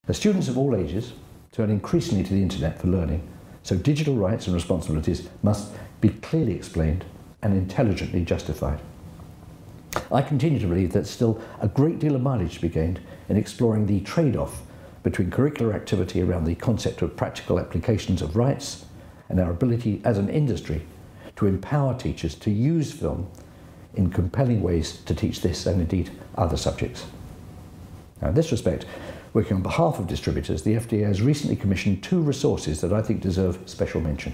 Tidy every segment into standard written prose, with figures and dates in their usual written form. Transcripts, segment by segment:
As students of all ages turn increasingly to the internet for learning, so digital rights and responsibilities must be clearly explained and intelligently justified. I continue to believe there's still a great deal of mileage to be gained in exploring the trade-off between curricular activity around the concept of practical applications of rights and our ability as an industry to empower teachers to use film in compelling ways to teach this and indeed other subjects. Now, in this respect, working on behalf of distributors, the FDA has recently commissioned 2 resources that I think deserve special mention.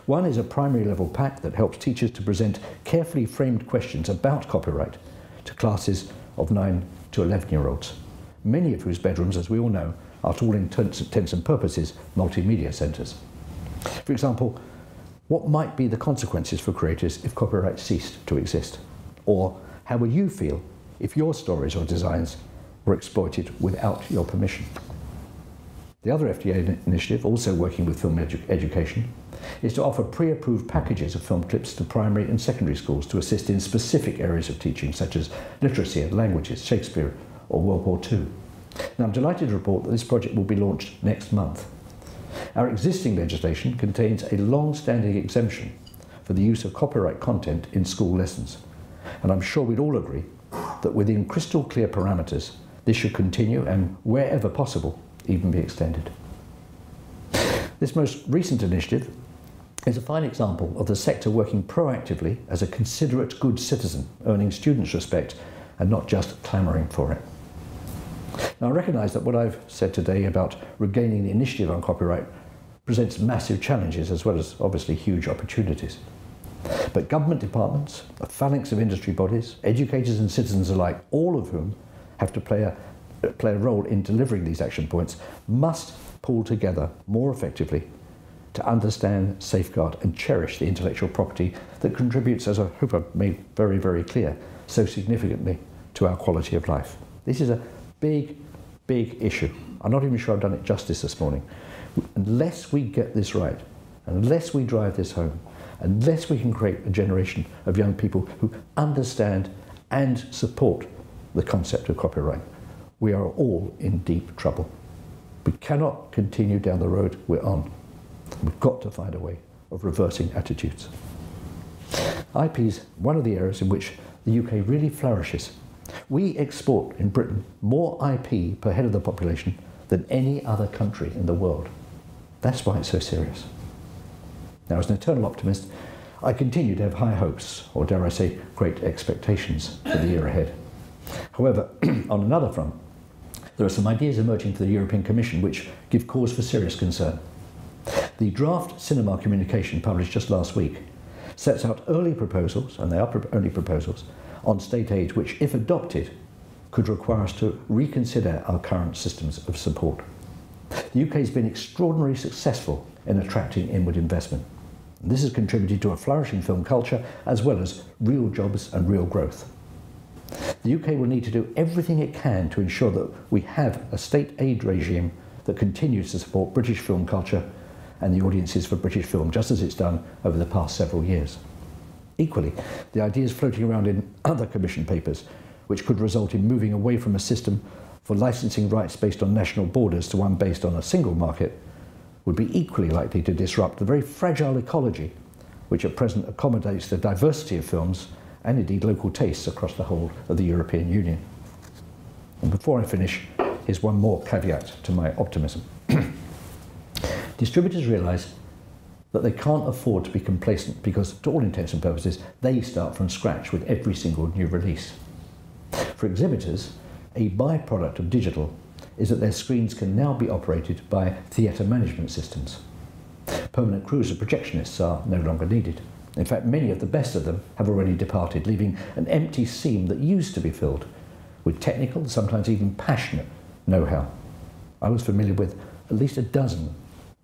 One is a primary level pack that helps teachers to present carefully framed questions about copyright to classes of 9 to 11-year-olds, many of whose bedrooms, as we all know, are to all intents and purposes multimedia centres. For example, what might be the consequences for creators if copyright ceased to exist? Or how would you feel if your stories or designs were exploited without your permission? The other FDA initiative, also working with film education, is to offer pre-approved packages of film clips to primary and secondary schools to assist in specific areas of teaching, such as literacy and languages, Shakespeare or World War II. Now, I'm delighted to report that this project will be launched next month. Our existing legislation contains a long-standing exemption for the use of copyright content in school lessons, and I'm sure we'd all agree that within crystal clear parameters, this should continue and, wherever possible, even be extended. This most recent initiative is a fine example of the sector working proactively as a considerate good citizen, earning students' respect and not just clamouring for it. Now, I recognise that what I've said today about regaining the initiative on copyright presents massive challenges as well as obviously huge opportunities. But government departments, a phalanx of industry bodies, educators and citizens alike, all of whom have to play a role in delivering these action points, must pull together more effectively to understand, safeguard and cherish the intellectual property that contributes, as I hope I've made very, very clear, so significantly to our quality of life. This is a big, big issue. I'm not even sure I've done it justice this morning. Unless we get this right, unless we drive this home, unless we can create a generation of young people who understand and support the concept of copyright, we are all in deep trouble. We cannot continue down the road we're on. We've got to find a way of reversing attitudes. IP is one of the areas in which the UK really flourishes. We export in Britain more IP per head of the population than any other country in the world. That's why it's so serious. Now, as an eternal optimist, I continue to have high hopes, or dare I say, great expectations for the year ahead. However, on another front, there are some ideas emerging for the European Commission which give cause for serious concern. The draft cinema communication published just last week sets out early proposals, and they are only proposals, on state aid which, if adopted, could require us to reconsider our current systems of support. The UK has been extraordinarily successful in attracting inward investment. And this has contributed to a flourishing film culture as well as real jobs and real growth. The UK will need to do everything it can to ensure that we have a state aid regime that continues to support British film culture and the audiences for British film, just as it's done over the past several years. Equally, the ideas floating around in other Commission papers, which could result in moving away from a system for licensing rights based on national borders to one based on a single market, would be equally likely to disrupt the very fragile ecology which at present accommodates the diversity of films and indeed local tastes across the whole of the European Union. And before I finish, here's one more caveat to my optimism. Distributors realise that they can't afford to be complacent because, to all intents and purposes, they start from scratch with every single new release. For exhibitors, a byproduct of digital is that their screens can now be operated by theatre management systems. Permanent crews of projectionists are no longer needed. In fact, many of the best of them have already departed, leaving an empty seam that used to be filled with technical, sometimes even passionate know-how. I was familiar with at least a dozen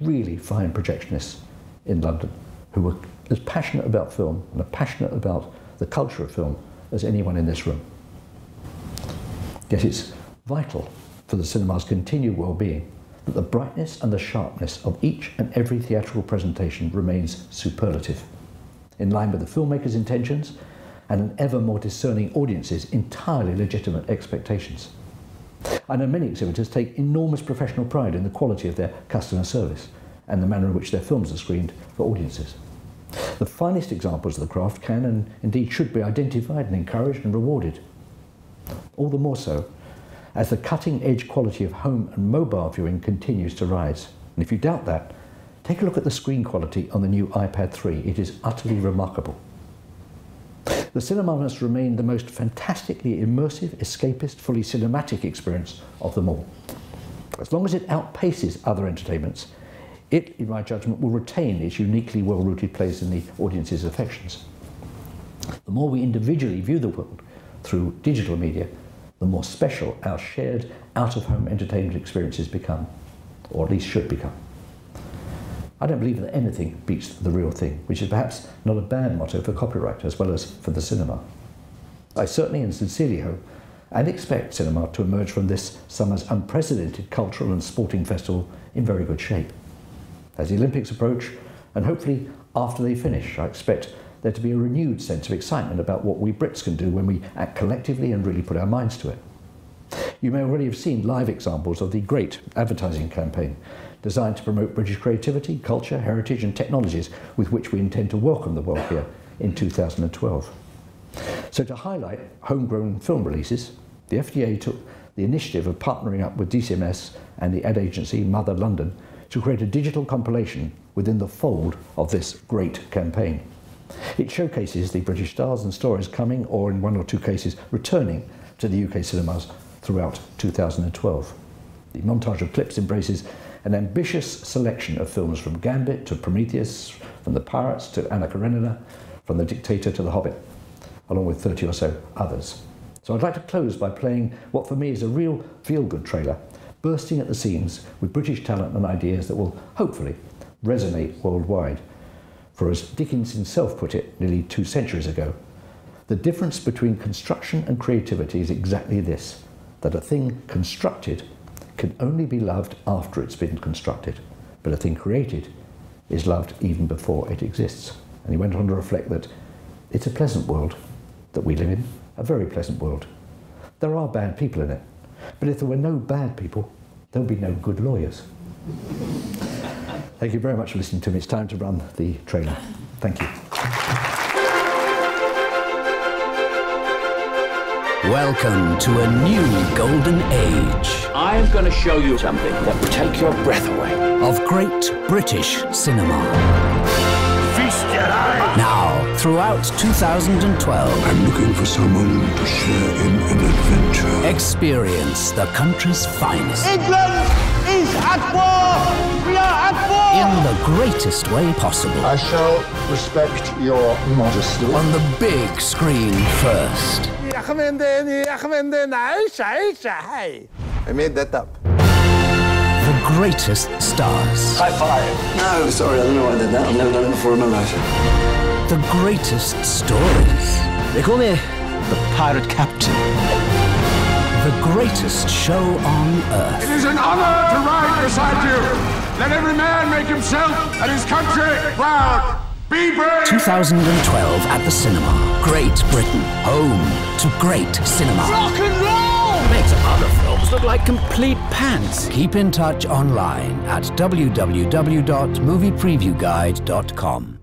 really fine projectionists in London who were as passionate about film and as passionate about the culture of film as anyone in this room. Yet it's vital for the cinema's continued well-being that the brightness and the sharpness of each and every theatrical presentation remains superlative, in line with the filmmaker's intentions and an ever more discerning audience's entirely legitimate expectations. I know many exhibitors take enormous professional pride in the quality of their customer service and the manner in which their films are screened for audiences. The finest examples of the craft can and indeed should be identified and encouraged and rewarded. All the more so as the cutting-edge quality of home and mobile viewing continues to rise. And if you doubt that, take a look at the screen quality on the new iPad 3. It is utterly remarkable. The cinema must remain the most fantastically immersive, escapist, fully cinematic experience of them all. As long as it outpaces other entertainments, it, in my judgment, will retain its uniquely well-rooted place in the audience's affections. The more we individually view the world through digital media, the more special our shared out-of-home entertainment experiences become, or at least should become. I don't believe that anything beats the real thing, which is perhaps not a bad motto for copyright as well as for the cinema. I certainly and sincerely hope and expect cinema to emerge from this summer's unprecedented cultural and sporting festival in very good shape. As the Olympics approach, and hopefully after they finish, I expect there to be a renewed sense of excitement about what we Brits can do when we act collectively and really put our minds to it. You may already have seen live examples of the great advertising campaign designed to promote British creativity, culture, heritage and technologies with which we intend to welcome the world here in 2012. So to highlight homegrown film releases, the FDA took the initiative of partnering up with DCMS and the ad agency Mother London to create a digital compilation within the fold of this great campaign. It showcases the British stars and stories coming, or in one or two cases, returning to the UK cinemas throughout 2012. The montage of clips embraces an ambitious selection of films from Gambit to Prometheus, from The Pirates to Anna Karenina, from The Dictator to The Hobbit, along with 30 or so others. So I'd like to close by playing what for me is a real feel-good trailer, bursting at the seams with British talent and ideas that will hopefully resonate worldwide. For as Dickens himself put it nearly 2 centuries ago, the difference between construction and creativity is exactly this, that a thing constructed can only be loved after it's been constructed, but a thing created is loved even before it exists. And he went on to reflect that it's a pleasant world that we live in, a very pleasant world. There are bad people in it, but if there were no bad people, there'll be no good lawyers. Thank you very much for listening to me. It's time to run the trailer. Thank you. Welcome to a new golden age. I'm going to show you something that will take your breath away. Of great British cinema. Feast your eyes. Now, throughout 2012, I'm looking for someone to share in an adventure. experience the country's finest. England is at war! We are at war! In the greatest way possible. I shall respect your modesty. On the big screen first. I made that up. The greatest stars. High five. No, sorry, I don't know why I did that. I've never done it before in my life. The greatest stories. They call me the Pirate Captain. The greatest show on earth. It is an honor to ride beside you. Let every man make himself and his country proud. Be brave. 2012 at the cinema. Great Britain, home to great cinema. Rock and roll! Makes other films look like complete pants. Keep in touch online at www.moviepreviewguide.com.